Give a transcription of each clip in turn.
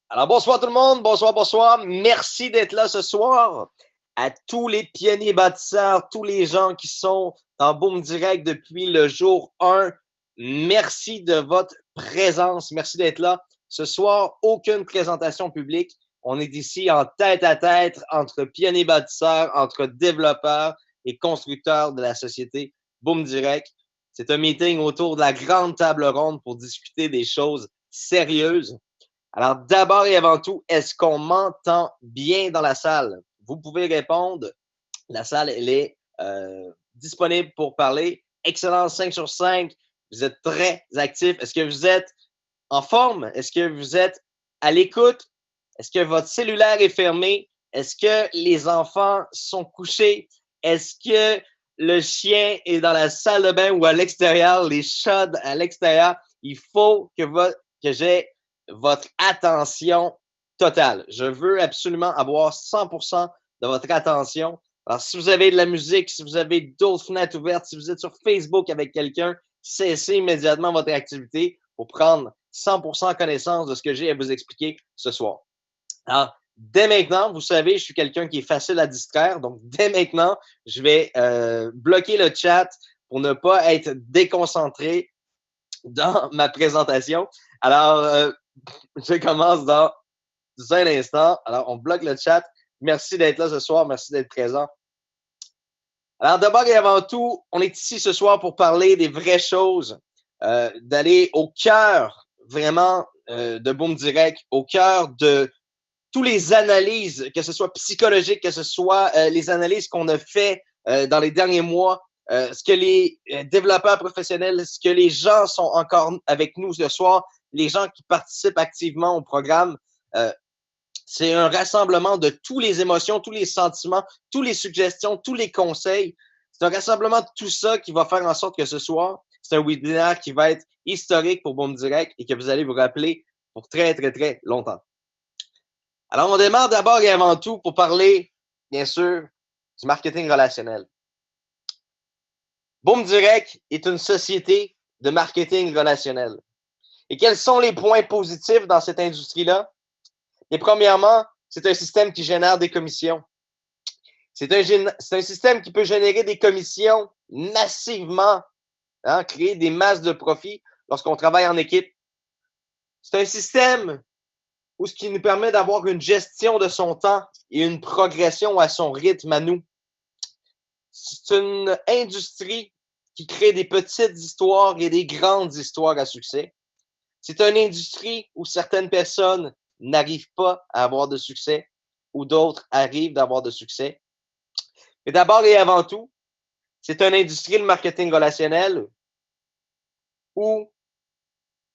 Alors, bonsoir tout le monde, bonsoir, bonsoir. Merci d'être là ce soir. À tous les pionniers bâtisseurs, tous les gens qui sont en Boom Direct depuis le jour 1, merci de votre présence. Merci d'être là. Ce soir, aucune présentation publique. On est ici en tête à tête entre pionniers bâtisseurs, entre développeurs et constructeurs de la société Boom Direct. C'est un meeting autour de la grande table ronde pour discuter des choses sérieuses. Alors, d'abord et avant tout, est-ce qu'on m'entend bien dans la salle? Vous pouvez répondre. La salle, elle est disponible pour parler. Excellence 5 sur 5. Vous êtes très actifs. Est-ce que vous êtes en forme? Est-ce que vous êtes à l'écoute? Est-ce que votre cellulaire est fermé? Est-ce que les enfants sont couchés? Est-ce que le chien est dans la salle de bain ou à l'extérieur? Les chats à l'extérieur? Il faut que j'ai votre attention totale. Je veux absolument avoir 100% de votre attention. Alors, si vous avez de la musique, si vous avez d'autres fenêtres ouvertes, si vous êtes sur Facebook avec quelqu'un, cessez immédiatement votre activité pour prendre 100% connaissance de ce que j'ai à vous expliquer ce soir. Alors, dès maintenant, vous savez, je suis quelqu'un qui est facile à distraire. Donc, dès maintenant, je vais bloquer le chat pour ne pas être déconcentré dans ma présentation. Alors, je commence dans un instant. Alors, on bloque le chat. Merci d'être là ce soir. Merci d'être présent. Alors, d'abord et avant tout, on est ici ce soir pour parler des vraies choses, d'aller au cœur vraiment de Boom Direct, au cœur de toutes les analyses, que ce soit psychologiques, que ce soit les analyses qu'on a fait dans les derniers mois, ce que les développeurs professionnels, ce que les gens sont encore avec nous ce soir, les gens qui participent activement au programme. C'est un rassemblement de toutes les émotions, tous les sentiments, toutes les suggestions, tous les conseils. C'est un rassemblement de tout ça qui va faire en sorte que ce soir, c'est un webinaire qui va être historique pour Boom Direct et que vous allez vous rappeler pour très, très, très longtemps. Alors, on démarre d'abord et avant tout pour parler, bien sûr, du marketing relationnel. Boom Direct est une société de marketing relationnel. Et quels sont les points positifs dans cette industrie-là? Et premièrement, c'est un système qui génère des commissions. C'est un système qui peut générer des commissions massivement, hein, créer des masses de profits lorsqu'on travaille en équipe. C'est un système où ce qui nous permet d'avoir une gestion de son temps et une progression à son rythme à nous. C'est une industrie qui crée des petites histoires et des grandes histoires à succès. C'est une industrie où certaines personnes n'arrivent pas à avoir de succès ou d'autres arrivent d'avoir de succès. Mais d'abord et avant tout, c'est une industrie, le marketing relationnel, où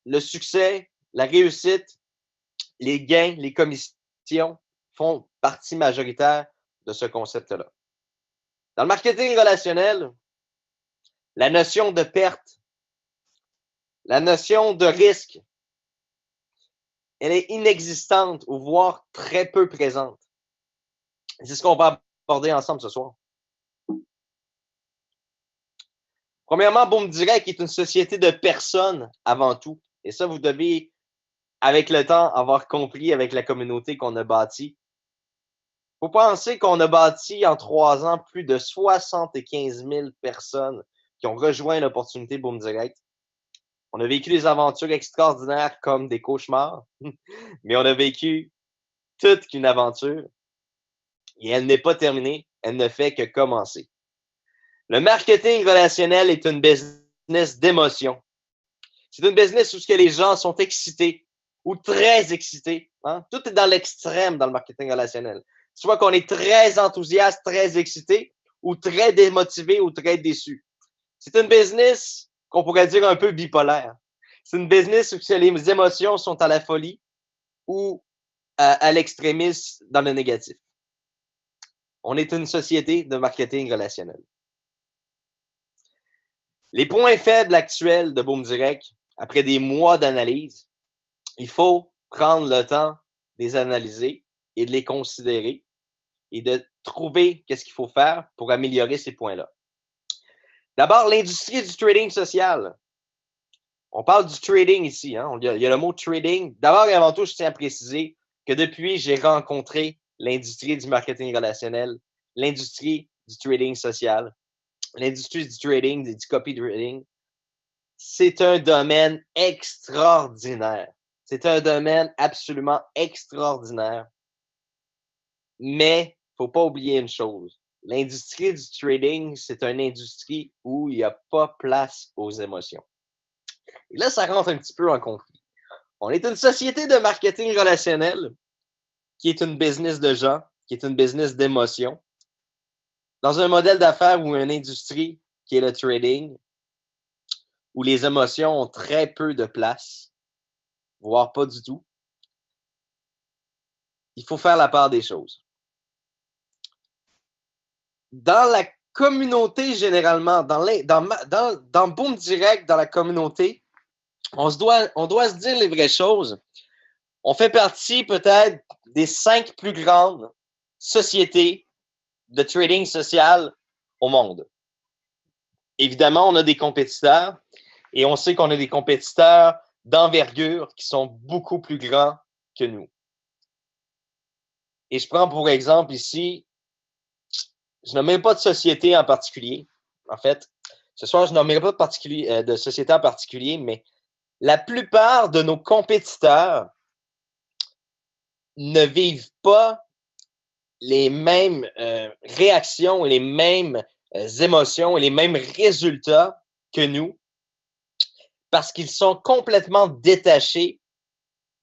le succès, la réussite, les gains, les commissions font partie majoritaire de ce concept-là. Dans le marketing relationnel, la notion de perte, la notion de risque, elle est inexistante ou voire très peu présente. C'est ce qu'on va aborder ensemble ce soir. Premièrement, Boom Direct est une société de personnes avant tout. Et ça, vous devez, avec le temps, avoir compris avec la communauté qu'on a bâtie. Il faut penser qu'on a bâti en 3 ans plus de 75 000 personnes qui ont rejoint l'opportunité Boom Direct. On a vécu des aventures extraordinaires comme des cauchemars, mais on a vécu toute une aventure et elle n'est pas terminée, elle ne fait que commencer. Le marketing relationnel est une business d'émotion. C'est une business où les gens sont excités ou très excités. Hein? Tout est dans l'extrême dans le marketing relationnel. Soit qu'on est très enthousiaste, très excité, ou très démotivé ou très déçu. C'est une business qu'on pourrait dire un peu bipolaire. C'est une business où les émotions sont à la folie ou à l'extrémisme dans le négatif. On est une société de marketing relationnel. Les points faibles actuels de Boom Direct, après des mois d'analyse, il faut prendre le temps de les analyser et de les considérer et de trouver qu'est-ce qu'il faut faire pour améliorer ces points-là. D'abord, l'industrie du trading social. On parle du trading ici. Hein? Il y a le mot trading. D'abord et avant tout, je tiens à préciser, que depuis, j'ai rencontré l'industrie du marketing relationnel, l'industrie du trading social, l'industrie du trading, du copy trading. C'est un domaine extraordinaire. C'est un domaine absolument extraordinaire. Mais, faut pas oublier une chose. L'industrie du trading, c'est une industrie où il n'y a pas place aux émotions. Et là, ça rentre un petit peu en conflit. On est une société de marketing relationnel qui est une business de gens, qui est une business d'émotions, dans un modèle d'affaires ou une industrie qui est le trading, où les émotions ont très peu de place, voire pas du tout. Il faut faire la part des choses. Dans la communauté, généralement, dans Boom Direct, dans la communauté, on doit se dire les vraies choses. On fait partie peut-être des 5 plus grandes sociétés de trading social au monde. Évidemment, on a des compétiteurs et on sait qu'on a des compétiteurs d'envergure qui sont beaucoup plus grands que nous. Et je prends pour exemple ici, je n'ai même pas de société en particulier. En fait, ce soir, je n'aimerais pas de société en particulier, mais la plupart de nos compétiteurs ne vivent pas les mêmes réactions et les mêmes émotions et les mêmes résultats que nous parce qu'ils sont complètement détachés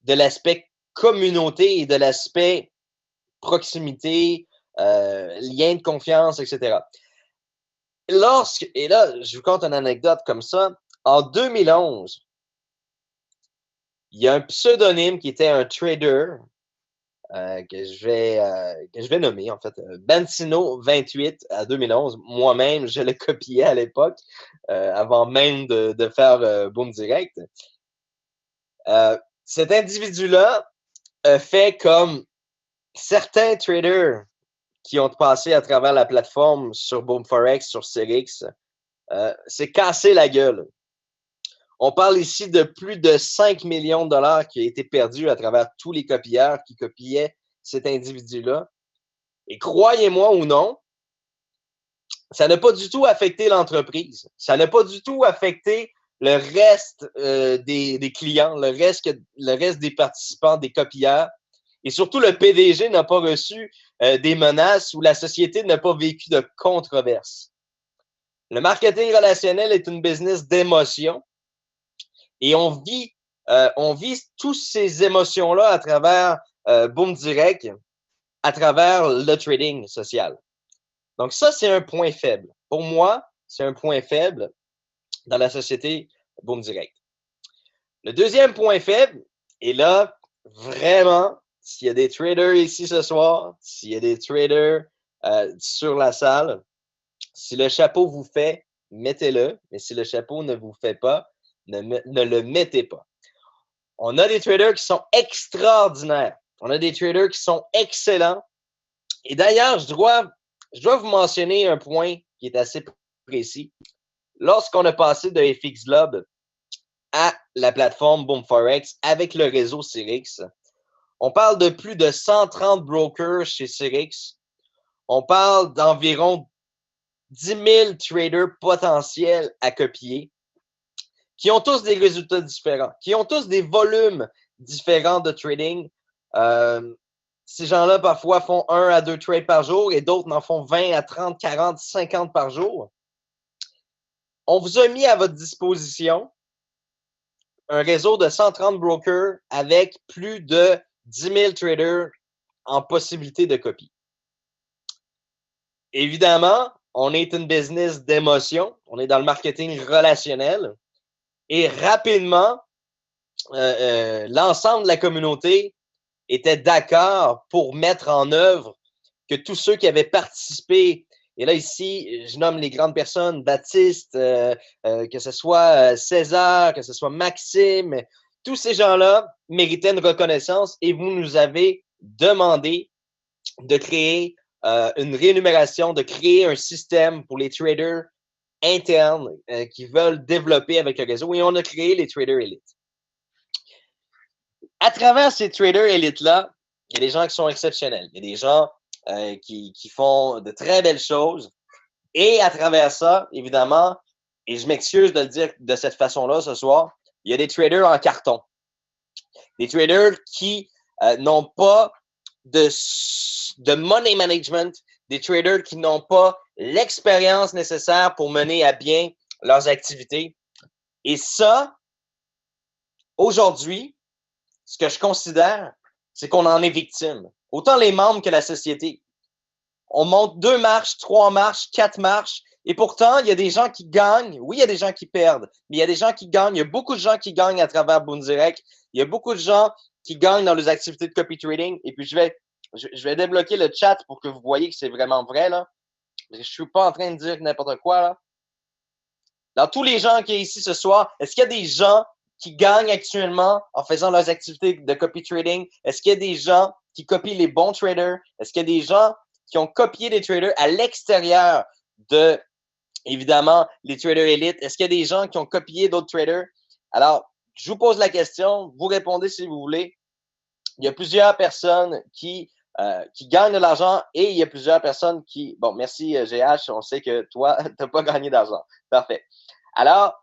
de l'aspect communauté et de l'aspect proximité, lien de confiance, etc. Et là, je vous conte une anecdote comme ça. En 2011, il y a un pseudonyme qui était un trader que je vais nommer, en fait. Benzino28 à 2011. Moi-même, je le copiais à l'époque, avant même de faire Boom Direct. Cet individu-là fait comme certains traders qui ont passé à travers la plateforme sur Boom Forex, sur Cyrix, s'est cassé la gueule. On parle ici de plus de 5 millions de dollars qui ont été perdus à travers tous les copieurs qui copiaient cet individu-là. Et croyez-moi ou non, ça n'a pas du tout affecté l'entreprise. Ça n'a pas du tout affecté le reste des clients, le reste des participants, des copieurs. Et surtout, le PDG n'a pas reçu des menaces ou la société n'a pas vécu de controverses. Le marketing relationnel est une business d'émotions et on vit toutes ces émotions-là à travers Boom Direct, à travers le trading social. Donc ça, c'est un point faible. Pour moi, c'est un point faible dans la société Boom Direct. Le deuxième point faible, et là, vraiment, s'il y a des traders ici ce soir, s'il y a des traders sur la salle, si le chapeau vous fait, mettez-le. Mais si le chapeau ne vous fait pas, ne le mettez pas. On a des traders qui sont extraordinaires. On a des traders qui sont excellents. Et d'ailleurs, je dois vous mentionner un point qui est assez précis. Lorsqu'on a passé de FX Globe à la plateforme Boom Forex avec le réseau Cyrix, on parle de plus de 130 brokers chez Cyrix. On parle d'environ 10 000 traders potentiels à copier, qui ont tous des résultats différents, qui ont tous des volumes différents de trading. Ces gens-là, parfois, font 1 à 2 trades par jour et d'autres en font 20 à 30, 40, 50 par jour. On vous a mis à votre disposition un réseau de 130 brokers avec plus de 10 000 traders en possibilité de copie. Évidemment, on est une business d'émotion. On est dans le marketing relationnel. Et rapidement, l'ensemble de la communauté était d'accord pour mettre en œuvre que tous ceux qui avaient participé, et là ici, je nomme les grandes personnes, Baptiste, que ce soit César, que ce soit Maxime, tous ces gens-là méritaient une reconnaissance et vous nous avez demandé de créer une rémunération, de créer un système pour les traders internes qui veulent développer avec le réseau et on a créé les traders élites. À travers ces traders élites-là, il y a des gens qui sont exceptionnels. Il y a des gens qui font de très belles choses. Et à travers ça, évidemment, et je m'excuse de le dire de cette façon-là ce soir, il y a des traders en carton. Des traders qui n'ont pas de money management, des traders qui n'ont pas l'expérience nécessaire pour mener à bien leurs activités. Et ça, aujourd'hui, ce que je considère, c'est qu'on en est victime. Autant les membres que la société. On monte 2 marches, 3 marches, 4 marches, et pourtant, il y a des gens qui gagnent. Oui, il y a des gens qui perdent, mais il y a des gens qui gagnent. Il y a beaucoup de gens qui gagnent à travers Boom Direct. Il y a beaucoup de gens qui gagnent dans les activités de copy trading. Et puis, je vais débloquer le chat pour que vous voyez que c'est vraiment vrai, là. Je suis pas en train de dire n'importe quoi, là. Dans tous les gens qui sont ici ce soir, est-ce qu'il y a des gens qui gagnent actuellement en faisant leurs activités de copy trading? Est-ce qu'il y a des gens qui copient les bons traders? Est-ce qu'il y a des gens qui ont copié des traders à l'extérieur de, évidemment, les traders élites? Est-ce qu'il y a des gens qui ont copié d'autres traders? Alors, je vous pose la question, vous répondez si vous voulez. Il y a plusieurs personnes qui gagnent de l'argent et il y a plusieurs personnes qui... Bon, merci GH, on sait que toi, tu n'as pas gagné d'argent. Parfait. Alors,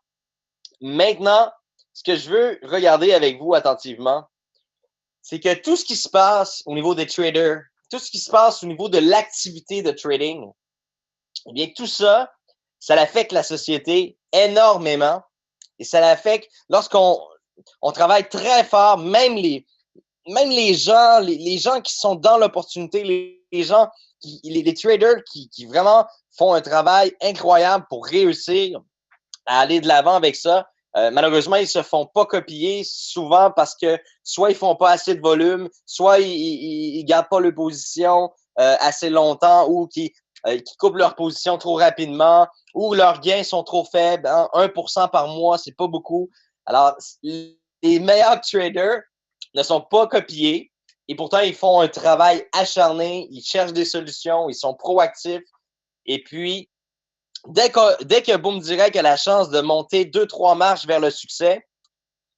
maintenant, ce que je veux regarder avec vous attentivement, c'est que tout ce qui se passe au niveau des traders, tout ce qui se passe au niveau de l'activité de trading, eh bien, tout ça, ça affecte la société énormément et ça affecte lorsqu'on travaille très fort, même les gens qui sont dans l'opportunité, les gens, les traders qui vraiment font un travail incroyable pour réussir à aller de l'avant avec ça. Malheureusement, ils se font pas copier souvent parce que soit ils font pas assez de volume, soit ils gardent pas leur position assez longtemps ou qui coupent leur position trop rapidement ou leurs gains sont trop faibles. Hein? 1% par mois, c'est pas beaucoup. Alors, les meilleurs traders ne sont pas copiés et pourtant, ils font un travail acharné, ils cherchent des solutions, ils sont proactifs et puis, dès que Boom Direct a la chance de monter 2-3 marches vers le succès,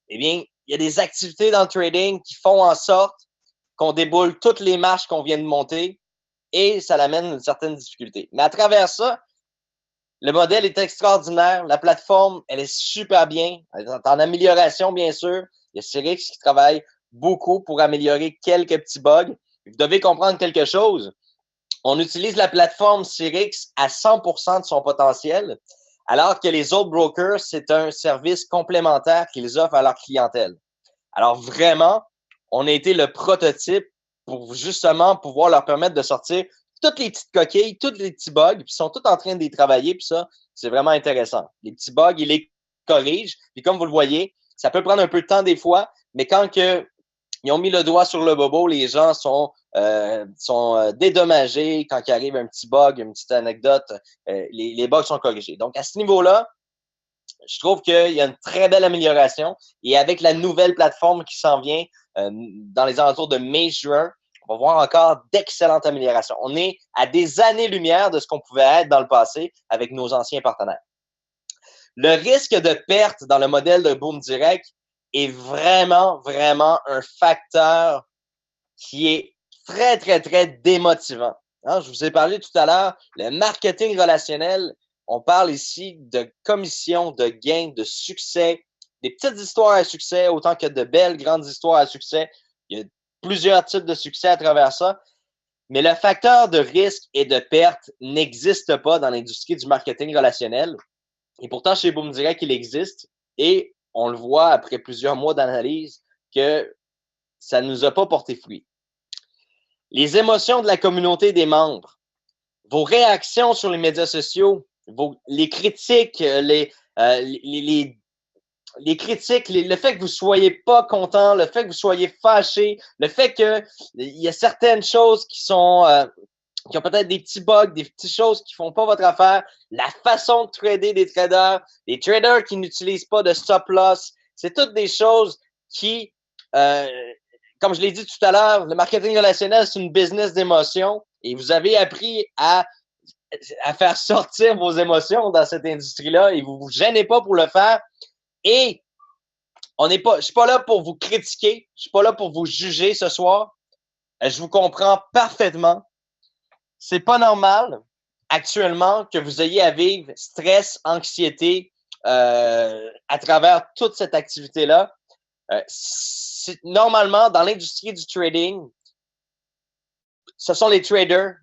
eh bien, il y a des activités dans le trading qui font en sorte qu'on déboule toutes les marches qu'on vient de monter et ça l'amène à une certaine difficulté. Mais à travers ça, le modèle est extraordinaire. La plateforme, elle est super bien. Elle est en amélioration, bien sûr. Il y a Cyrix qui travaille beaucoup pour améliorer quelques petits bugs. Vous devez comprendre quelque chose. On utilise la plateforme Cyrix à 100% de son potentiel, alors que les autres brokers, c'est un service complémentaire qu'ils offrent à leur clientèle. Alors vraiment, on a été le prototype pour justement pouvoir leur permettre de sortir toutes les petites coquilles, tous les petits bugs, puis ils sont tous en train de les travailler, puis ça, c'est vraiment intéressant. Les petits bugs, ils les corrigent, puis comme vous le voyez, ça peut prendre un peu de temps des fois, mais quand ils ont mis le doigt sur le bobo, les gens sont dédommagés quand il arrive un petit bug, une petite anecdote, les bugs sont corrigés. Donc, à ce niveau-là, je trouve qu'il y a une très belle amélioration. Et avec la nouvelle plateforme qui s'en vient dans les alentours de mai-juin, on va voir encore d'excellentes améliorations. On est à des années-lumière de ce qu'on pouvait être dans le passé avec nos anciens partenaires. Le risque de perte dans le modèle de Boom Direct est vraiment, vraiment un facteur qui est très, très, très démotivant. Hein, je vous ai parlé tout à l'heure, le marketing relationnel, on parle ici de commission, de gains, de succès, des petites histoires à succès, autant que de belles, grandes histoires à succès. Il y a plusieurs types de succès à travers ça. Mais le facteur de risque et de perte n'existe pas dans l'industrie du marketing relationnel. Et pourtant, chez Boom Direct, il existe. Et on le voit après plusieurs mois d'analyse que ça ne nous a pas porté fruit. Les émotions de la communauté des membres, vos réactions sur les médias sociaux, les critiques, les critiques, le fait que vous soyez pas content, le fait que vous soyez fâché, le fait que il y a certaines choses qui ont peut-être des petits bugs, des petites choses qui font pas votre affaire, la façon de trader des traders, les traders qui n'utilisent pas de stop loss, c'est toutes des choses qui comme je l'ai dit tout à l'heure, le marketing relationnel, c'est une business d'émotions et vous avez appris à faire sortir vos émotions dans cette industrie-là et vous vous gênez pas pour le faire. Et je suis pas là pour vous critiquer, je suis pas là pour vous juger ce soir. Je vous comprends parfaitement. C'est pas normal actuellement que vous ayez à vivre stress, anxiété à travers toute cette activité-là. Normalement, dans l'industrie du trading, ce sont les traders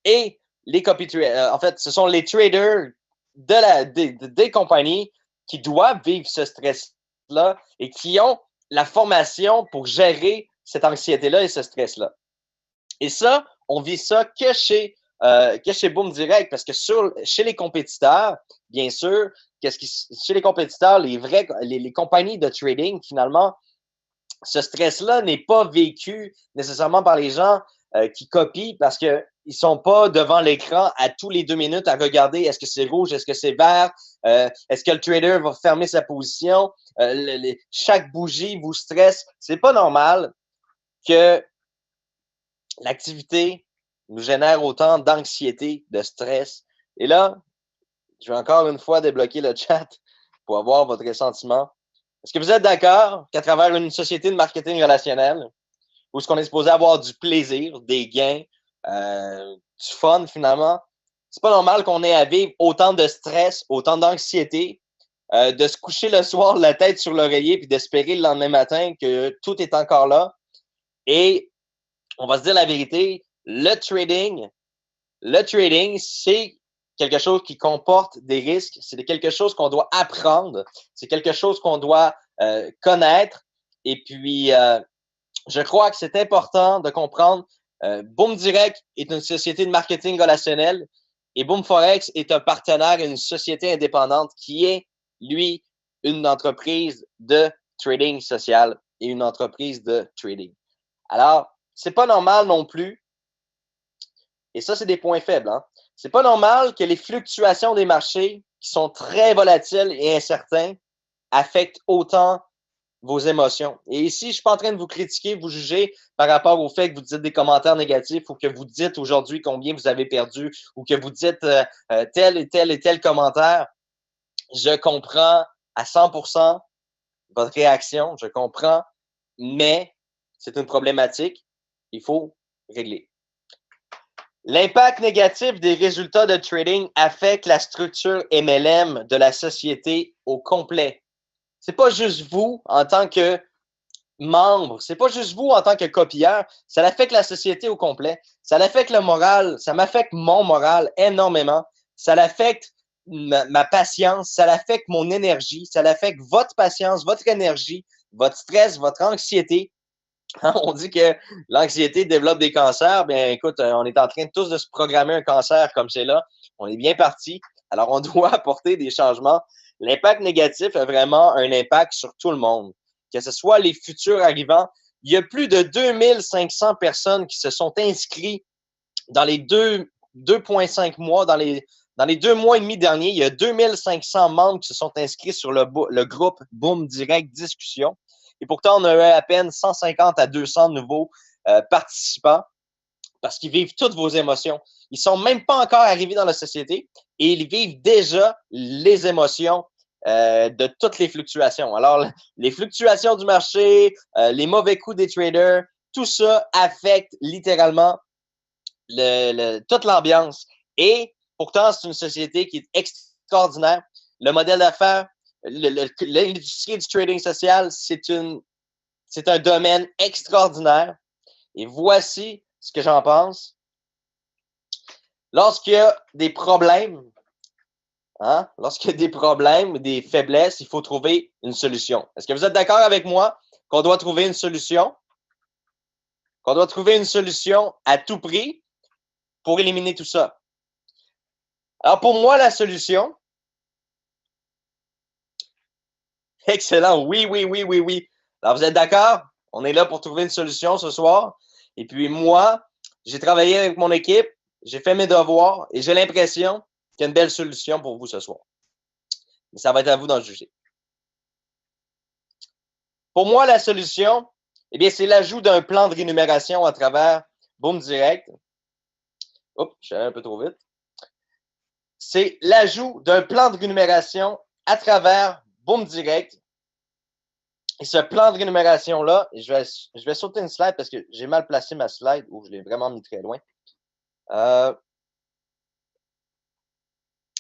et les copy traders. En fait, ce sont les traders des compagnies qui doivent vivre ce stress-là et qui ont la formation pour gérer cette anxiété-là et ce stress-là. Et ça, on vit ça que chez Boom Direct, parce que chez les compétiteurs, bien sûr, chez les compétiteurs, les compagnies de trading, finalement, ce stress-là n'est pas vécu nécessairement par les gens qui copient parce que ils sont pas devant l'écran à tous les 2 minutes à regarder est-ce que c'est rouge, est-ce que c'est vert, est-ce que le trader va fermer sa position, chaque bougie vous stresse. C'est pas normal que l'activité nous génère autant d'anxiété, de stress. Et là, je vais encore une fois débloquer le chat pour avoir votre ressentiment. Est-ce que vous êtes d'accord qu'à travers une société de marketing relationnel, où est-ce qu'on est supposé avoir du plaisir, des gains, du fun finalement, c'est pas normal qu'on ait à vivre autant de stress, autant d'anxiété, de se coucher le soir la tête sur l'oreiller puis d'espérer le lendemain matin que tout est encore là. Et on va se dire la vérité, le trading, c'est quelque chose qui comporte des risques, c'est quelque chose qu'on doit apprendre, c'est quelque chose qu'on doit connaître. Et puis, je crois que c'est important de comprendre, Boom Direct est une société de marketing relationnel et Boom Forex est un partenaire, une société indépendante qui est, lui, une entreprise de trading social et une entreprise de trading. Alors, c'est pas normal non plus, et ça, c'est des points faibles, hein. C'est pas normal que les fluctuations des marchés, qui sont très volatiles et incertains, affectent autant vos émotions. Et ici, je suis pas en train de vous critiquer, vous juger par rapport au fait que vous dites des commentaires négatifs ou que vous dites aujourd'hui combien vous avez perdu ou que vous dites tel et tel et tel commentaire. Je comprends à 100% votre réaction, je comprends, mais c'est une problématique, il faut régler. L'impact négatif des résultats de trading affecte la structure MLM de la société au complet. C'est pas juste vous en tant que membre, c'est pas juste vous en tant que copieur, ça affecte la société au complet. Ça affecte le moral, ça m'affecte mon moral énormément. Ça affecte ma patience, ça affecte mon énergie, ça affecte votre patience, votre énergie, votre stress, votre anxiété. On dit que l'anxiété développe des cancers. Bien, écoute, on est en train tous de se programmer un cancer comme c'est là. On est bien parti. Alors, on doit apporter des changements. L'impact négatif a vraiment un impact sur tout le monde, que ce soit les futurs arrivants. Il y a plus de 2500 personnes qui se sont inscrites dans les 2,5 mois, dans les 2 mois et demi derniers. Il y a 2500 membres qui se sont inscrits sur le groupe Boom Direct Discussion. Et pourtant, on a eu à peine 150 à 200 nouveaux participants parce qu'ils vivent toutes vos émotions. Ils sont même pas encore arrivés dans la société et ils vivent déjà les émotions de toutes les fluctuations. Alors, les fluctuations du marché, les mauvais coups des traders, tout ça affecte littéralement toute l'ambiance. Et pourtant, c'est une société qui est extraordinaire. Le modèle d'affaires, l'industrie du trading social, c'est un domaine extraordinaire. Et voici ce que j'en pense. Lorsqu'il y a des problèmes, lorsqu'il y a des problèmes, des faiblesses, il faut trouver une solution. Est-ce que vous êtes d'accord avec moi qu'on doit trouver une solution? Qu'on doit trouver une solution à tout prix pour éliminer tout ça. Alors, pour moi, la solution, excellent, oui, oui, oui, oui, oui. Alors, vous êtes d'accord? On est là pour trouver une solution ce soir. Et puis, moi, j'ai travaillé avec mon équipe, j'ai fait mes devoirs et j'ai l'impression qu'il y a une belle solution pour vous ce soir. Mais ça va être à vous d'en juger. Pour moi, la solution, eh bien, c'est l'ajout d'un plan de rémunération à travers Boom Direct. Oups, je suis allé un peu trop vite. C'est l'ajout d'un plan de rémunération à travers Boom Direct Et ce plan de rémunération-là, je vais sauter une slide parce que j'ai mal placé ma slide ou je l'ai vraiment mis très loin.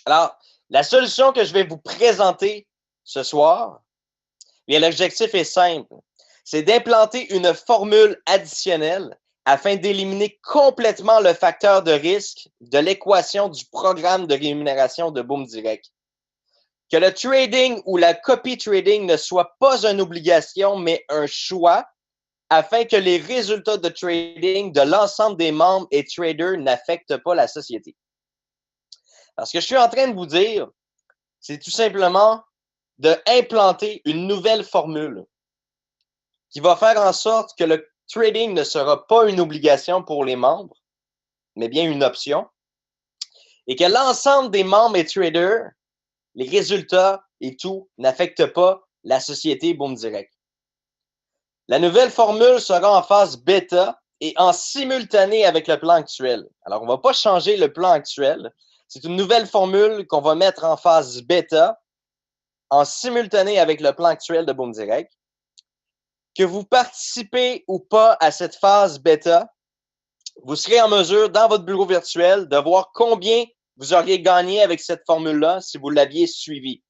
Alors, la solution que je vais vous présenter ce soir, bien, l'objectif est simple. C'est d'implanter une formule additionnelle afin d'éliminer complètement le facteur de risque de l'équation du programme de rémunération de Boom Direct. Que le trading ou la copy trading ne soit pas une obligation, mais un choix, afin que les résultats de trading de l'ensemble des membres et traders n'affectent pas la société. Alors, ce que je suis en train de vous dire, c'est tout simplement d'implanter une nouvelle formule qui va faire en sorte que le trading ne sera pas une obligation pour les membres, mais bien une option, et que l'ensemble des membres et traders, les résultats et tout, n'affectent pas la société Boom Direct. La nouvelle formule sera en phase bêta et en simultané avec le plan actuel. Alors, on ne va pas changer le plan actuel. C'est une nouvelle formule qu'on va mettre en phase bêta en simultané avec le plan actuel de Boom Direct. Que vous participez ou pas à cette phase bêta, vous serez en mesure, dans votre bureau virtuel, de voir combien vous auriez gagné avec cette formule-là si vous l'aviez suivie.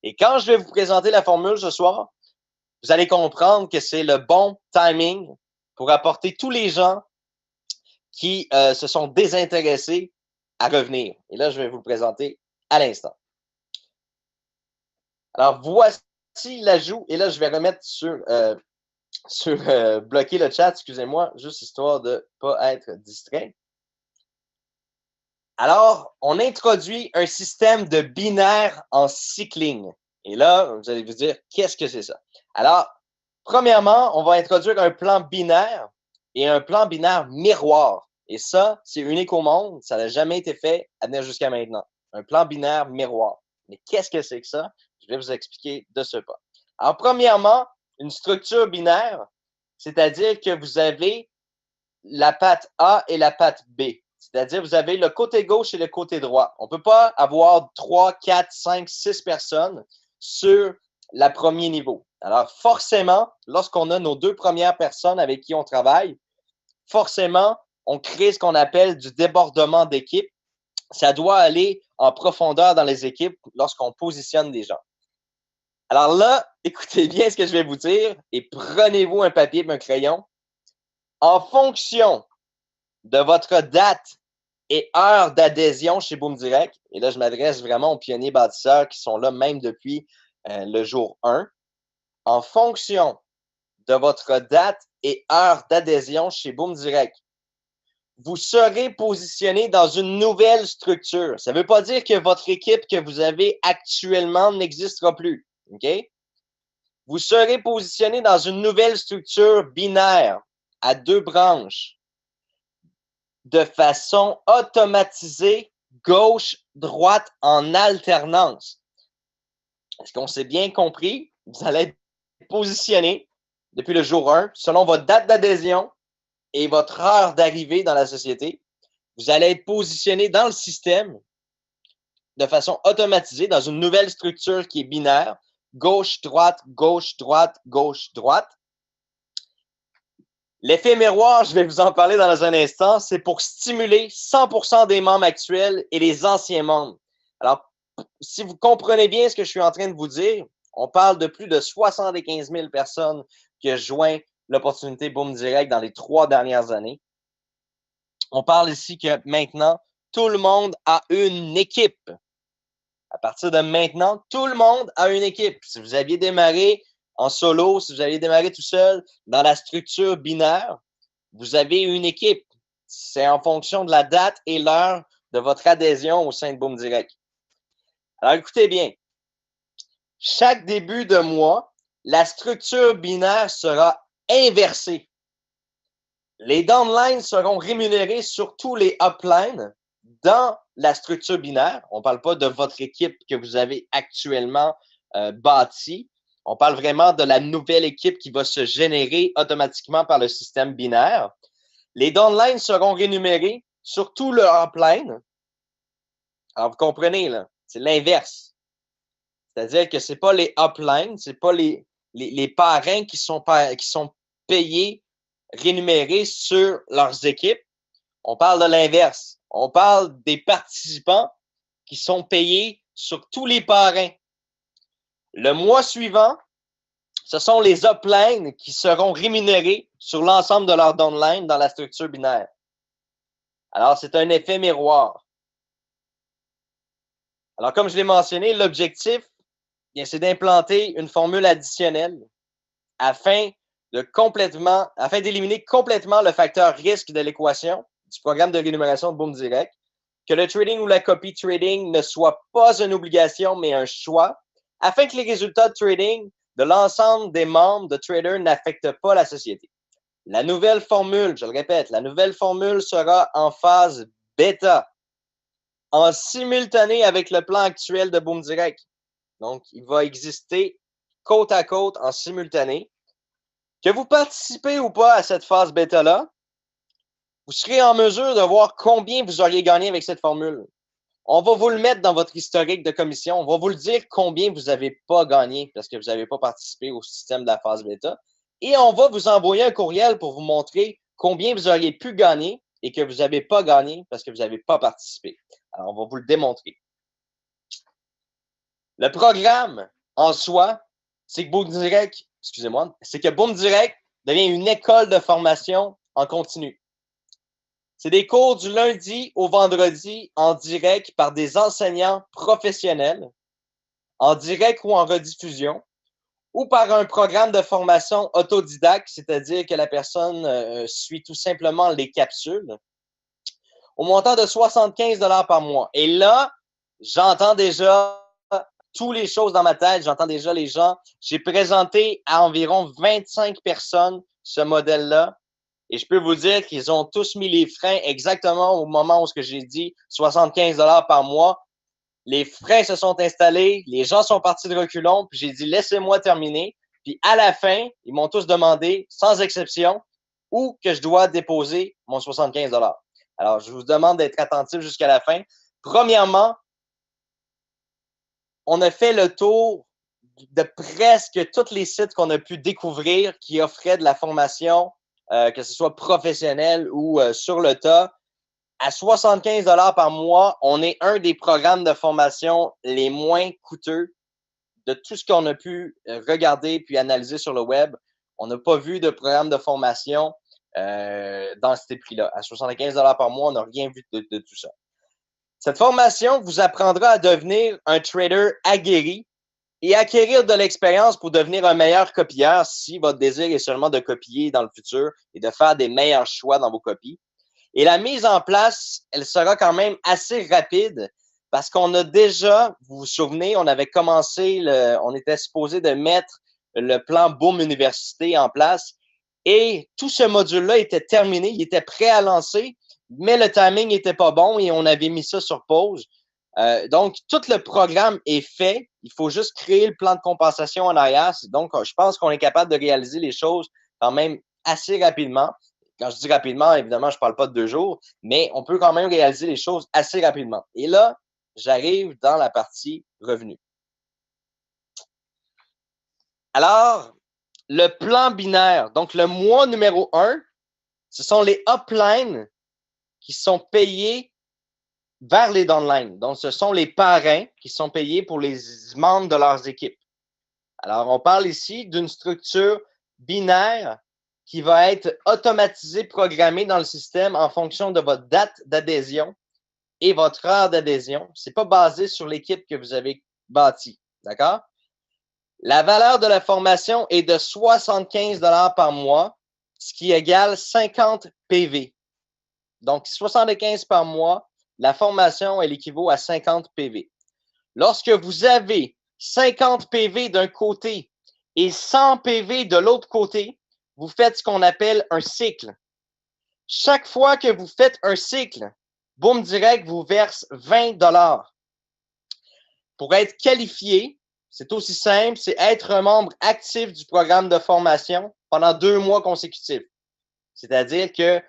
Et quand je vais vous présenter la formule ce soir, vous allez comprendre que c'est le bon timing pour apporter tous les gens qui se sont désintéressés à revenir. Et là, je vais vous le présenter à l'instant. Alors, voici l'ajout. Et là, je vais remettre sur bloquer le chat, excusez-moi, juste histoire de ne pas être distrait. Alors, on introduit un système de binaire en cycling. Et là, vous allez vous dire, qu'est-ce que c'est ça? Alors, premièrement, on va introduire un plan binaire et un plan binaire miroir. Et ça, c'est unique au monde. Ça n'a jamais été fait à venir jusqu'à maintenant. Un plan binaire miroir. Mais qu'est-ce que c'est que ça? Je vais vous expliquer de ce pas. Alors, premièrement, une structure binaire, c'est-à-dire que vous avez la patte A et la patte B. C'est-à-dire vous avez le côté gauche et le côté droit. On ne peut pas avoir 3, 4, 5, 6 personnes sur le premier niveau. Alors, forcément, lorsqu'on a nos deux premières personnes avec qui on travaille, forcément, on crée ce qu'on appelle du débordement d'équipe. Ça doit aller en profondeur dans les équipes lorsqu'on positionne des gens. Alors là, écoutez bien ce que je vais vous dire et prenez-vous un papier et un crayon. En fonction de votre date et heure d'adhésion chez Boom Direct, et là, je m'adresse vraiment aux pionniers bâtisseurs qui sont là même depuis le jour 1, en fonction de votre date et heure d'adhésion chez Boom Direct, vous serez positionné dans une nouvelle structure. Ça ne veut pas dire que votre équipe que vous avez actuellement n'existera plus. OK? Vous serez positionné dans une nouvelle structure binaire à 2 branches de façon automatisée, gauche-droite en alternance. Est-ce qu'on s'est bien compris? Vous allez être positionné depuis le jour 1 selon votre date d'adhésion et votre heure d'arrivée dans la société. Vous allez être positionné dans le système de façon automatisée dans une nouvelle structure qui est binaire, gauche-droite, gauche-droite, gauche-droite. L'effet miroir, je vais vous en parler dans un instant, c'est pour stimuler 100% des membres actuels et les anciens membres. Alors, si vous comprenez bien ce que je suis en train de vous dire, on parle de plus de 75 000 personnes qui ont joint l'opportunité Boom Direct dans les 3 dernières années. On parle ici que maintenant, tout le monde a une équipe. À partir de maintenant, tout le monde a une équipe. Si vous aviez démarré en solo, si vous aviez démarré tout seul dans la structure binaire, vous avez une équipe. C'est en fonction de la date et l'heure de votre adhésion au sein de Boom Direct. Alors, écoutez bien. Chaque début de mois, la structure binaire sera inversée. Les downlines seront rémunérés sur tous les uplines dans la structure binaire. On ne parle pas de votre équipe que vous avez actuellement bâtie. On parle vraiment de la nouvelle équipe qui va se générer automatiquement par le système binaire. Les downlines seront rémunérés sur tout le upline. Alors, vous comprenez, là, c'est l'inverse. C'est-à-dire que ce n'est pas les uplines, ce n'est pas les les parrains qui sont payés, rémunérés sur leurs équipes. On parle de l'inverse. On parle des participants qui sont payés sur tous les parrains. Le mois suivant, ce sont les uplines qui seront rémunérés sur l'ensemble de leur downline dans la structure binaire. Alors, c'est un effet miroir. Alors, comme je l'ai mentionné, l'objectif, c'est d'implanter une formule additionnelle afin d'éliminer complètement le facteur risque de l'équation du programme de rémunération de Boom Direct, que le trading ou la copy trading ne soit pas une obligation, mais un choix, afin que les résultats de trading de l'ensemble des membres de traders n'affectent pas la société. La nouvelle formule, je le répète, la nouvelle formule sera en phase bêta, en simultané avec le plan actuel de Boom Direct. Donc, il va exister côte à côte en simultané. Que vous participez ou pas à cette phase bêta-là, vous serez en mesure de voir combien vous auriez gagné avec cette formule. On va vous le mettre dans votre historique de commission. On va vous le dire combien vous n'avez pas gagné parce que vous n'avez pas participé au système de la phase bêta. Et on va vous envoyer un courriel pour vous montrer combien vous auriez pu gagner et que vous n'avez pas gagné parce que vous n'avez pas participé. Alors, on va vous le démontrer. Le programme en soi, c'est que Boom Direct, c'est que Boom Direct devient une école de formation en continu. C'est des cours du lundi au vendredi en direct par des enseignants professionnels, en direct ou en rediffusion, ou par un programme de formation autodidacte, c'est-à-dire que la personne suit tout simplement les capsules, au montant de 75 $ par mois. Et là, j'entends déjà toutes les choses dans ma tête, j'entends déjà les gens. J'ai présenté à environ 25 personnes ce modèle-là. Et je peux vous dire qu'ils ont tous mis les freins exactement au moment où j'ai dit 75 $ par mois. Les freins se sont installés, les gens sont partis de reculons, puis j'ai dit laissez-moi terminer. Puis à la fin, ils m'ont tous demandé, sans exception, où que je dois déposer mon 75 $. Alors, je vous demande d'être attentifs jusqu'à la fin. Premièrement, on a fait le tour de presque tous les sites qu'on a pu découvrir qui offraient de la formation, que ce soit professionnel ou sur le tas. À 75 $ par mois, on est un des programmes de formation les moins coûteux de tout ce qu'on a pu regarder puis analyser sur le web. On n'a pas vu de programme de formation dans ces prix-là. À 75 $ par mois, on n'a rien vu de tout ça. Cette formation vous apprendra à devenir un trader aguerri et acquérir de l'expérience pour devenir un meilleur copieur si votre désir est seulement de copier dans le futur et de faire des meilleurs choix dans vos copies. Et la mise en place, elle sera quand même assez rapide parce qu'on a déjà, vous vous souvenez, on avait commencé, on était supposé de mettre le plan Boom Université en place et tout ce module-là était terminé, il était prêt à lancer, mais le timing n'était pas bon et on avait mis ça sur pause. Donc, tout le programme est fait. Il faut juste créer le plan de compensation en arrière. Donc, je pense qu'on est capable de réaliser les choses quand même assez rapidement. Quand je dis rapidement, évidemment, je ne parle pas de 2 jours, mais on peut quand même réaliser les choses assez rapidement. Et là, j'arrive dans la partie revenus. Alors, le plan binaire, donc le mois numéro 1, ce sont les uplines qui sont payés vers les downlines. Donc, ce sont les parrains qui sont payés pour les membres de leurs équipes. Alors, on parle ici d'une structure binaire qui va être automatisée, programmée dans le système en fonction de votre date d'adhésion et votre heure d'adhésion. Ce n'est pas basé sur l'équipe que vous avez bâtie. D'accord? La valeur de la formation est de 75 $ par mois, ce qui égale 50 PV. Donc, 75 par mois, la formation, elle équivaut à 50 PV. Lorsque vous avez 50 PV d'un côté et 100 PV de l'autre côté, vous faites ce qu'on appelle un cycle. Chaque fois que vous faites un cycle, Boom Direct vous verse 20 $. Pour être qualifié, c'est aussi simple, c'est être un membre actif du programme de formation pendant 2 mois consécutifs. C'est-à-dire que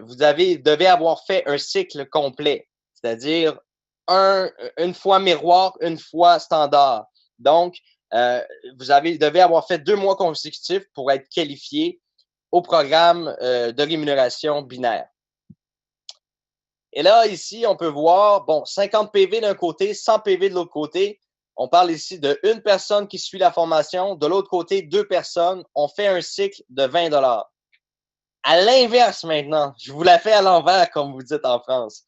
vous devez avoir fait un cycle complet, c'est-à-dire une fois miroir, une fois standard. Donc, vous devez avoir fait 2 mois consécutifs pour être qualifié au programme de rémunération binaire. Et là, ici, on peut voir, bon, 50 PV d'un côté, 100 PV de l'autre côté. On parle ici de une personne qui suit la formation. De l'autre côté, 2 personnes. On fait un cycle de 20 $. À l'inverse maintenant, je vous la fais à l'envers, comme vous dites en France.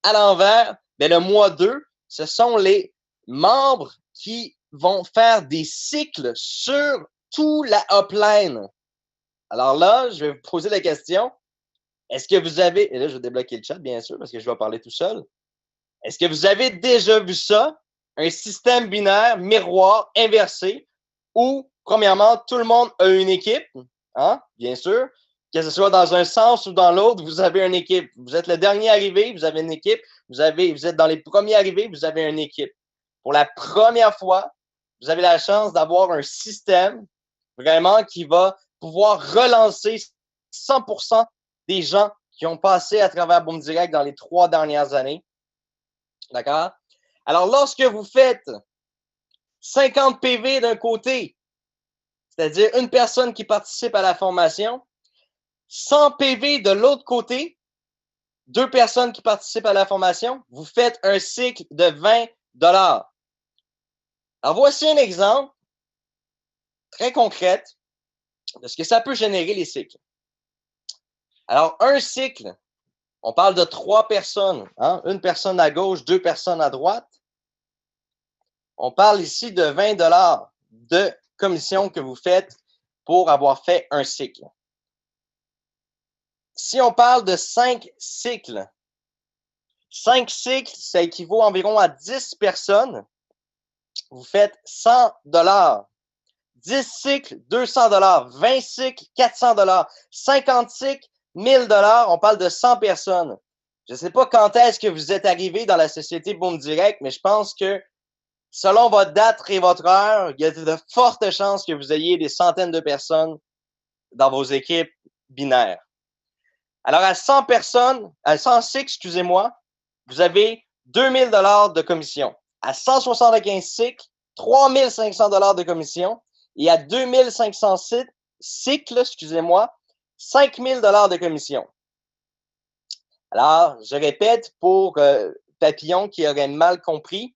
À l'envers, ben, le mois 2, ce sont les membres qui vont faire des cycles sur tout la upline. Alors là, je vais vous poser la question. Est-ce que vous avez, et là, je vais débloquer le chat, bien sûr, parce que je vais parler tout seul. Est-ce que vous avez déjà vu ça? Un système binaire, miroir, inversé, où, premièrement, tout le monde a une équipe, hein, bien sûr. Que ce soit dans un sens ou dans l'autre, vous avez une équipe. Vous êtes le dernier arrivé, vous avez une équipe. Vous êtes dans les premiers arrivés, vous avez une équipe. Pour la première fois, vous avez la chance d'avoir un système vraiment qui va pouvoir relancer 100% des gens qui ont passé à travers Boom Direct dans les 3 dernières années. D'accord? Alors, lorsque vous faites 50 PV d'un côté, c'est-à-dire une personne qui participe à la formation, 100 PV de l'autre côté, 2 personnes qui participent à la formation, vous faites un cycle de 20 $. Alors, voici un exemple très concret de ce que ça peut générer les cycles. Alors, un cycle, on parle de 3 personnes, hein? Une personne à gauche, 2 personnes à droite. On parle ici de 20 $ de commission que vous faites pour avoir fait un cycle. Si on parle de 5 cycles, ça équivaut environ à 10 personnes. Vous faites 100 $. 10 cycles, 200 $. 20 cycles, 400 $. 50 cycles, 1000 $. On parle de 100 personnes. Je ne sais pas quand est-ce que vous êtes arrivé dans la société Boom Direct, mais je pense que selon votre date et votre heure, il y a de fortes chances que vous ayez des centaines de personnes dans vos équipes binaires. Alors, à 100 personnes, à 100 cycles, excusez-moi, vous avez 2000 $ de commission. À 175 cycles, 3500 $ de commission. Et à 2500 cycles, excusez-moi, 5000 $ de commission. Alors, je répète pour Papillon qui aurait mal compris,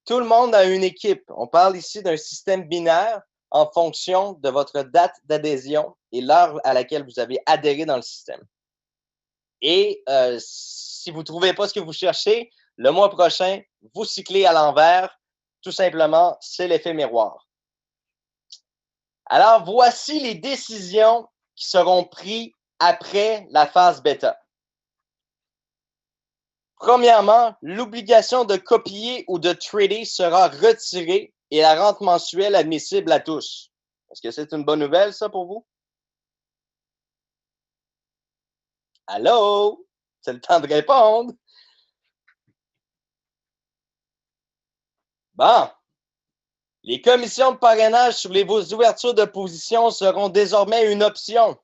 tout le monde a une équipe. On parle ici d'un système binaire en fonction de votre date d'adhésion et l'heure à laquelle vous avez adhéré dans le système. Et si vous ne trouvez pas ce que vous cherchez, le mois prochain, vous cyclez à l'envers. Tout simplement, c'est l'effet miroir. Alors, voici les décisions qui seront prises après la phase bêta. Premièrement, l'obligation de copier ou de trader sera retirée et la rente mensuelle admissible à tous. Est-ce que c'est une bonne nouvelle, ça, pour vous? Allô? C'est le temps de répondre. Bon. Les commissions de parrainage sur les ouvertures de position seront désormais une option.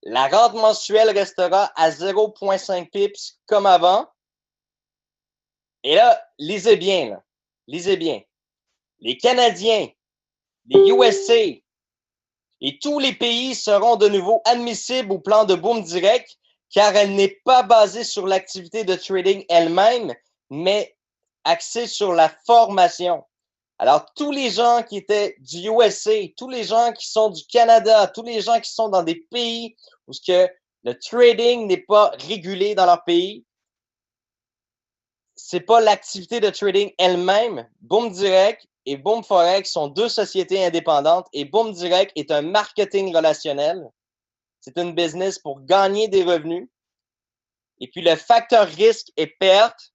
La rente mensuelle restera à 0,5 pips comme avant. Et là, lisez bien, là. Lisez bien. Les Canadiens, les USA et tous les pays seront de nouveau admissibles au plan de Boom Direct car elle n'est pas basée sur l'activité de trading elle-même, mais axée sur la formation. Alors, tous les gens qui étaient du USA, tous les gens qui sont du Canada, tous les gens qui sont dans des pays où que le trading n'est pas régulé dans leur pays, c'est pas l'activité de trading elle-même. Boom Direct et Boom Forex sont 2 sociétés indépendantes et Boom Direct est un marketing relationnel. C'est une business pour gagner des revenus. Et puis, le facteur risque et perte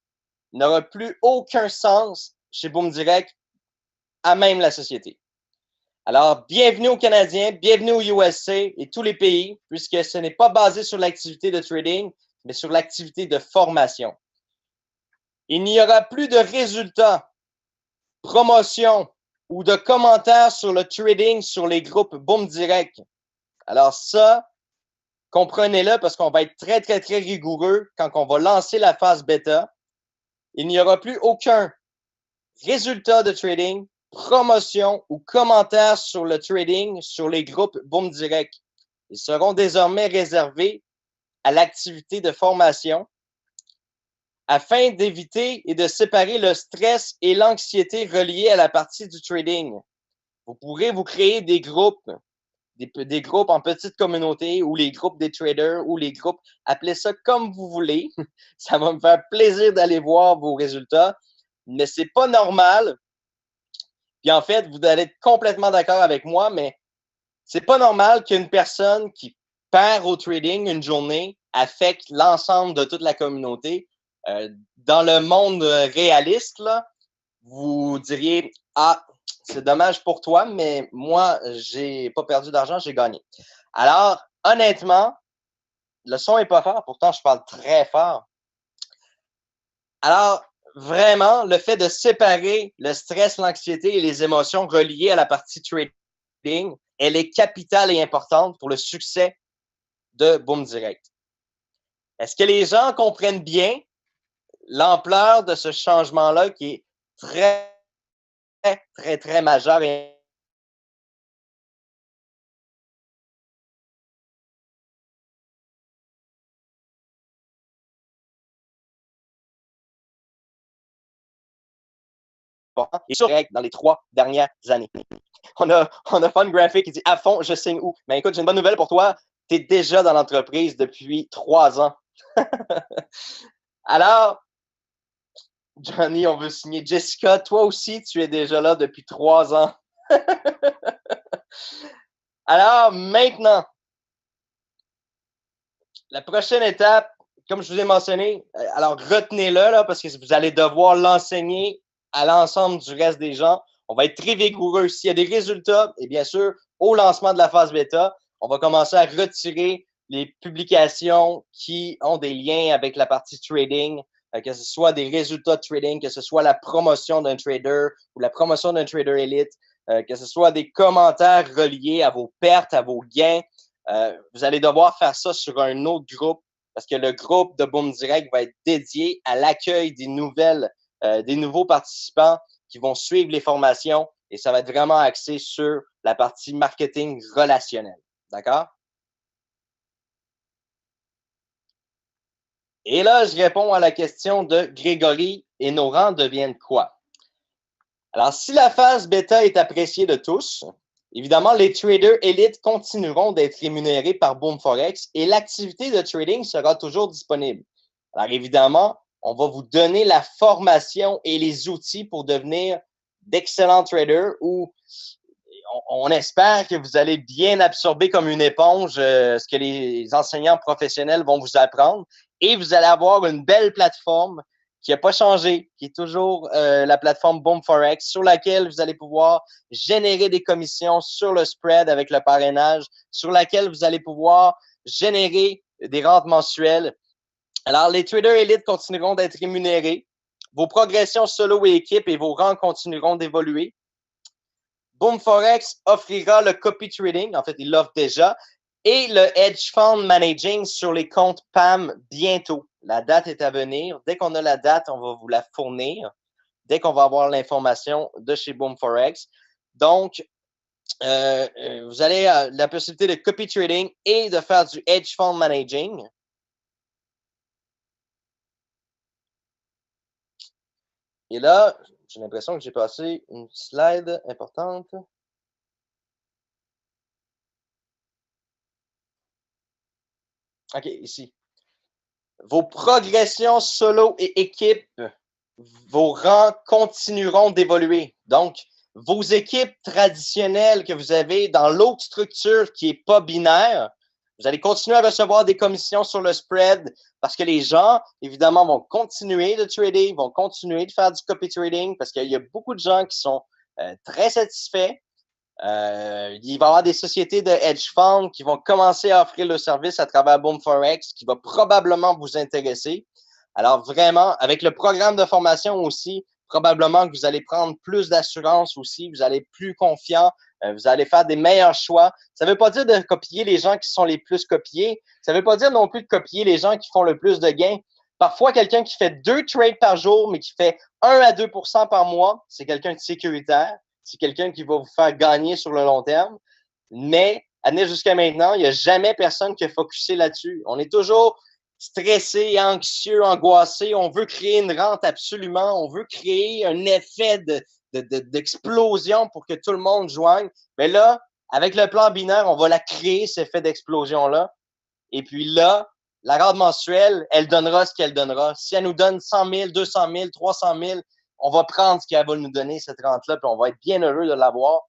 n'aura plus aucun sens chez Boom Direct, à même la société. Alors, bienvenue aux Canadiens, bienvenue aux USA et tous les pays, puisque ce n'est pas basé sur l'activité de trading, mais sur l'activité de formation. Il n'y aura plus de résultats, promotions ou de commentaires sur le trading sur les groupes Boom Direct. Alors ça, comprenez-le parce qu'on va être très, très, très rigoureux quand on va lancer la phase bêta. Il n'y aura plus aucun résultat de trading, promotions ou commentaires sur le trading sur les groupes Boom Direct. Ils seront désormais réservés à l'activité de formation afin d'éviter et de séparer le stress et l'anxiété reliés à la partie du trading. Vous pourrez vous créer des groupes en petites communautés ou les groupes des traders ou les groupes, appelez ça comme vous voulez. Ça va me faire plaisir d'aller voir vos résultats, mais c'est pas normal. Puis en fait, vous allez être complètement d'accord avec moi, mais c'est pas normal qu'une personne qui perd au trading une journée affecte l'ensemble de toute la communauté. Dans le monde réaliste, là, vous diriez « Ah, c'est dommage pour toi, mais moi, j'ai pas perdu d'argent, j'ai gagné. » Alors, honnêtement, le son est pas fort, pourtant je parle très fort. Alors, vraiment, le fait de séparer le stress, l'anxiété et les émotions reliées à la partie trading, elle est capitale et importante pour le succès de Boom Direct. Est-ce que les gens comprennent bien l'ampleur de ce changement-là qui est très majeur et important et direct dans les 3 dernières années? On a Fun Graphic qui dit à fond, je signe où? Mais écoute, j'ai une bonne nouvelle pour toi. Tu es déjà dans l'entreprise depuis 3 ans. Alors, Johnny, on veut signer. Jessica, toi aussi, tu es déjà là depuis 3 ans. Alors, maintenant, la prochaine étape, comme je vous ai mentionné, alors retenez-le là, parce que vous allez devoir l'enseigner à l'ensemble du reste des gens. On va être très rigoureux. S'il y a des résultats, et bien sûr, au lancement de la phase bêta, on va commencer à retirer les publications qui ont des liens avec la partie trading, que ce soit des résultats de trading, que ce soit la promotion d'un trader ou la promotion d'un trader élite, que ce soit des commentaires reliés à vos pertes, à vos gains. Vous allez devoir faire ça sur un autre groupe parce que le groupe de Boom Direct va être dédié à l'accueil des nouveaux participants qui vont suivre les formations et ça va être vraiment axé sur la partie marketing relationnel. D'accord? Et là, je réponds à la question de Grégory et nos rangs deviennent quoi? Alors, si la phase bêta est appréciée de tous, évidemment, les traders élites continueront d'être rémunérés par Boom Forex et l'activité de trading sera toujours disponible. Alors, évidemment, on va vous donner la formation et les outils pour devenir d'excellents traders ou on espère que vous allez bien absorber comme une éponge ce que les enseignants professionnels vont vous apprendre et vous allez avoir une belle plateforme qui n'a pas changé, qui est toujours la plateforme Boom Forex sur laquelle vous allez pouvoir générer des commissions sur le spread avec le parrainage, sur laquelle vous allez pouvoir générer des rentes mensuelles. Alors, les traders élites continueront d'être rémunérés. Vos progressions solo et équipe et vos rangs continueront d'évoluer. Boom Forex offrira le copy trading, en fait, il l'offre déjà, et le hedge fund managing sur les comptes PAM bientôt. La date est à venir. Dès qu'on a la date, on va vous la fournir. Dès qu'on va avoir l'information de chez Boom Forex. Donc, vous avez la possibilité de copy trading et de faire du hedge fund managing. Et là, j'ai l'impression que j'ai passé une slide importante. OK, ici. Vos progressions solo et équipe, vos rangs continueront d'évoluer. Donc, vos équipes traditionnelles que vous avez dans l'autre structure qui n'est pas binaire, vous allez continuer à recevoir des commissions sur le spread parce que les gens, évidemment, vont continuer de trader, vont continuer de faire du copy trading parce qu'il y a beaucoup de gens qui sont très satisfaits. Il va y avoir des sociétés de hedge funds qui vont commencer à offrir le service à travers Boom Forex qui va probablement vous intéresser. Alors vraiment, avec le programme de formation aussi, probablement que vous allez prendre plus d'assurance aussi, vous allez être plus confiant, vous allez faire des meilleurs choix. Ça ne veut pas dire de copier les gens qui sont les plus copiés. Ça ne veut pas dire non plus de copier les gens qui font le plus de gains. Parfois, quelqu'un qui fait 2 trades par jour, mais qui fait 1 à 2 par mois, c'est quelqu'un de sécuritaire. c'est quelqu'un qui va vous faire gagner sur le long terme. Mais, jusqu'à maintenant, il n'y a jamais personne qui a focusé là-dessus. On est toujours stressé, anxieux, angoissé. On veut créer une rente absolument. On veut créer un effet d'explosion pour que tout le monde joigne. Mais là, avec le plan binaire, on va la créer, cet effet d'explosion-là. Et puis là, la rente mensuelle, elle donnera ce qu'elle donnera. Si elle nous donne 100 000, 200 000, 300 000, on va prendre ce qu'elle va nous donner, cette rente-là, puis on va être bien heureux de l'avoir.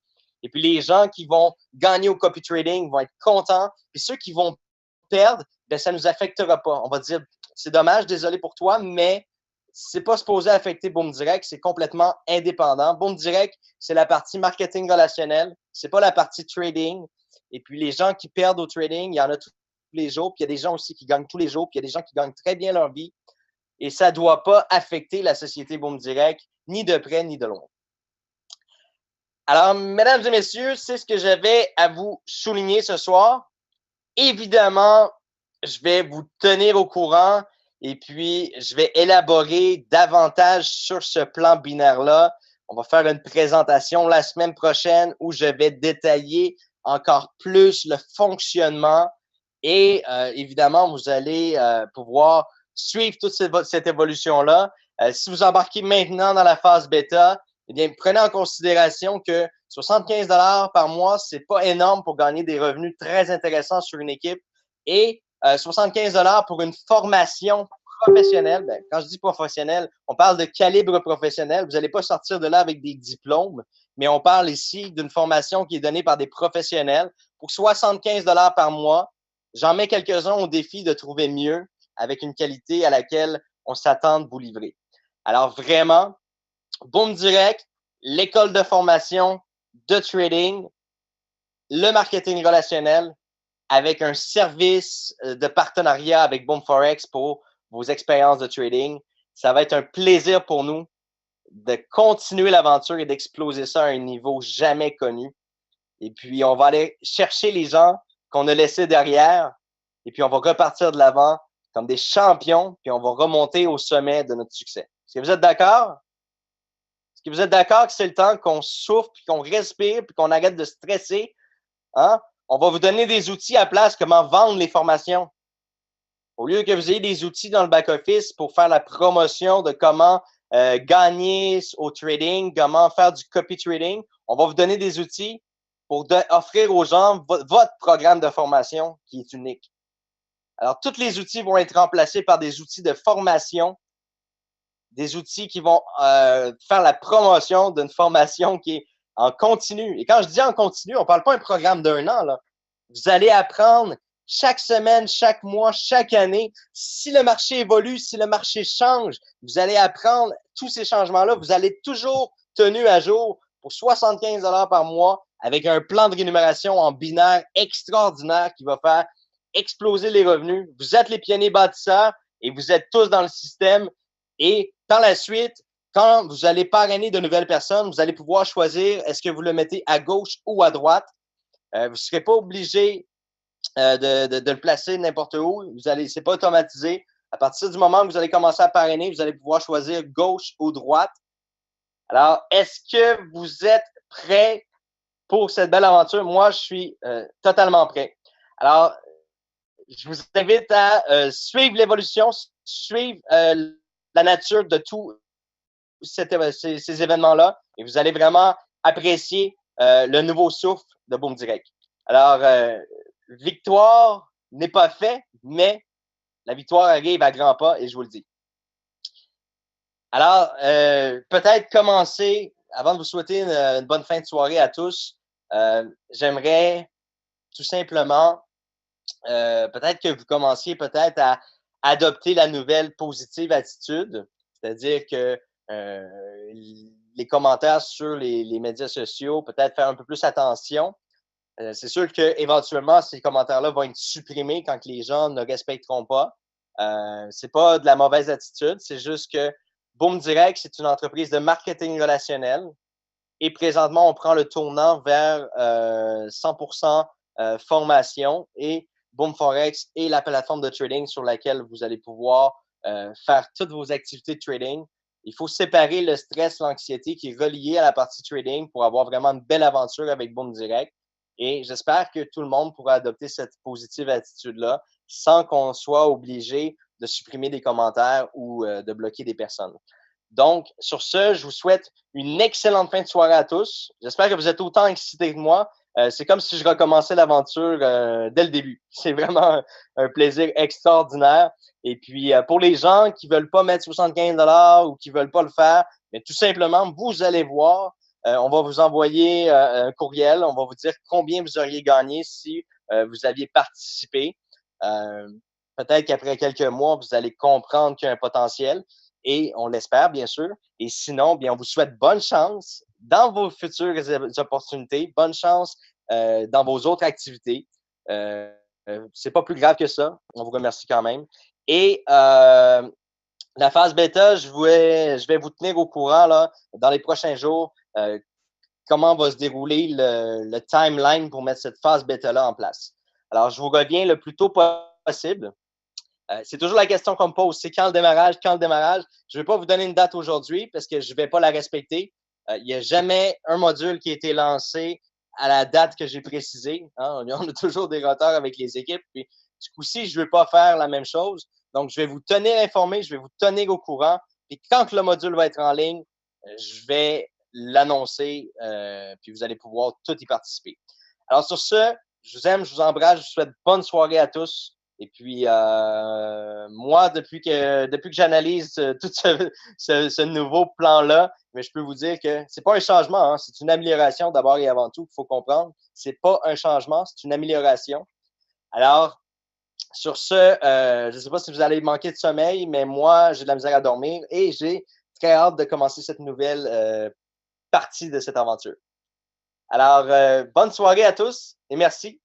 Et puis les gens qui vont gagner au copy trading vont être contents. Puis ceux qui vont perdre, ben ça ne nous affectera pas. On va dire, c'est dommage, désolé pour toi, mais c'est pas supposé affecter Boom Direct, c'est complètement indépendant. Boom Direct, c'est la partie marketing relationnel, c'est pas la partie trading. Et puis les gens qui perdent au trading, il y en a tous les jours, puis il y a des gens aussi qui gagnent tous les jours, puis il y a des gens qui gagnent très bien leur vie. Et ça ne doit pas affecter la société Boom Direct, ni de près ni de loin. Alors, mesdames et messieurs, c'est ce que j'avais à vous souligner ce soir. Évidemment, je vais vous tenir au courant et puis je vais élaborer davantage sur ce plan binaire-là. On va faire une présentation la semaine prochaine où je vais détailler encore plus le fonctionnement et évidemment, vous allez pouvoir suivre toute cette évolution-là. Si vous embarquez maintenant dans la phase bêta, eh bien, prenez en considération que 75 $ par mois, c'est pas énorme pour gagner des revenus très intéressants sur une équipe. Et 75 $ pour une formation professionnelle. Ben, quand je dis professionnelle, on parle de calibre professionnel. Vous n'allez pas sortir de là avec des diplômes, mais on parle ici d'une formation qui est donnée par des professionnels. Pour 75 $ par mois, j'en mets quelques-uns au défi de trouver mieux avec une qualité à laquelle on s'attend de vous livrer. Alors vraiment, Boom Direct, l'école de formation de trading, le marketing relationnel avec un service de partenariat avec Boom Forex pour vos expériences de trading. Ça va être un plaisir pour nous de continuer l'aventure et d'exploser ça à un niveau jamais connu. Et puis, on va aller chercher les gens qu'on a laissés derrière et puis on va repartir de l'avant comme des champions puis on va remonter au sommet de notre succès. Est-ce que vous êtes d'accord? Est-ce que vous êtes d'accord que c'est le temps qu'on souffle, puis qu'on respire, puis qu'on arrête de stresser? Hein? On va vous donner des outils à place, comment vendre les formations. Au lieu que vous ayez des outils dans le back-office pour faire la promotion de comment gagner au trading, comment faire du copy trading, on va vous donner des outils pour offrir aux gens votre programme de formation qui est unique. Alors, tous les outils vont être remplacés par des outils de formation, des outils qui vont faire la promotion d'une formation qui est en continu. Et quand je dis en continu, on ne parle pas d'un programme d'un an, là. Vous allez apprendre chaque semaine, chaque mois, chaque année. Si le marché évolue, si le marché change, vous allez apprendre tous ces changements-là. Vous allez être toujours tenu à jour pour 75 $ par mois avec un plan de rémunération en binaire extraordinaire qui va faire exploser les revenus. Vous êtes les pionniers bâtisseurs et vous êtes tous dans le système. Et par la suite, quand vous allez parrainer de nouvelles personnes, vous allez pouvoir choisir est-ce que vous le mettez à gauche ou à droite. Vous ne serez pas obligé de le placer n'importe où. C'est pas automatisé. À partir du moment où vous allez commencer à parrainer, vous allez pouvoir choisir gauche ou droite. Alors, est-ce que vous êtes prêts pour cette belle aventure? Moi, je suis totalement prêt. Alors, je vous invite à suivre l'évolution, suivre la nature de tous ces événements-là et vous allez vraiment apprécier le nouveau souffle de Boom Direct. Alors, victoire n'est pas faite, mais la victoire arrive à grands pas et je vous le dis. Alors, peut-être commencer, avant de vous souhaiter une bonne fin de soirée à tous, j'aimerais tout simplement peut-être que vous commenciez peut-être à adopter la nouvelle positive attitude, c'est-à-dire que les commentaires sur les médias sociaux, peut-être faire un peu plus attention. C'est sûr qu'éventuellement, ces commentaires-là vont être supprimés quand les gens ne respecteront pas. C'est pas de la mauvaise attitude, c'est juste que Boom Direct, c'est une entreprise de marketing relationnel et présentement, on prend le tournant vers 100% formation et Boom Forex est la plateforme de trading sur laquelle vous allez pouvoir faire toutes vos activités de trading Il faut séparer le stress, l'anxiété qui est relié à la partie trading pour avoir vraiment une belle aventure avec Boom Direct. Et j'espère que tout le monde pourra adopter cette positive attitude-là sans qu'on soit obligé de supprimer des commentaires ou de bloquer des personnes. Donc, sur ce, je vous souhaite une excellente fin de soirée à tous. J'espère que vous êtes autant excités que moi. C'est comme si je recommençais l'aventure dès le début. C'est vraiment un plaisir extraordinaire. Et puis, pour les gens qui veulent pas mettre 75 $ ou qui veulent pas le faire, mais tout simplement, vous allez voir, on va vous envoyer un courriel. On va vous dire combien vous auriez gagné si vous aviez participé. Peut-être qu'après quelques mois, vous allez comprendre qu'il y a un potentiel. Et on l'espère, bien sûr. Et sinon, bien, on vous souhaite bonne chance dans vos futures opportunités, bonne chance dans vos autres activités. C'est pas plus grave que ça. On vous remercie quand même. Et la phase bêta, je vais vous tenir au courant là, dans les prochains jours. Comment va se dérouler le timeline pour mettre cette phase bêta-là en place. Alors, je vous reviens le plus tôt possible. C'est toujours la question qu'on me pose, c'est quand le démarrage, quand le démarrage. Je ne vais pas vous donner une date aujourd'hui parce que je ne vais pas la respecter. Il n'y a jamais un module qui a été lancé à la date que j'ai précisée. Hein? On a toujours des retards avec les équipes. Puis, du coup-ci, je ne vais pas faire la même chose. Donc, je vais vous tenir informé, je vais vous tenir au courant. Puis, quand le module va être en ligne, je vais l'annoncer, puis vous allez pouvoir tout y participer. Alors, sur ce, je vous aime, je vous embrasse, je vous souhaite bonne soirée à tous. Et puis, moi, depuis que j'analyse tout ce nouveau plan-là, mais je peux vous dire que c'est pas un changement, hein, c'est une amélioration d'abord et avant tout qu'il faut comprendre. C'est pas un changement, c'est une amélioration. Alors, sur ce, je ne sais pas si vous allez manquer de sommeil, mais moi, j'ai de la misère à dormir et j'ai très hâte de commencer cette nouvelle partie de cette aventure. Alors, bonne soirée à tous et merci.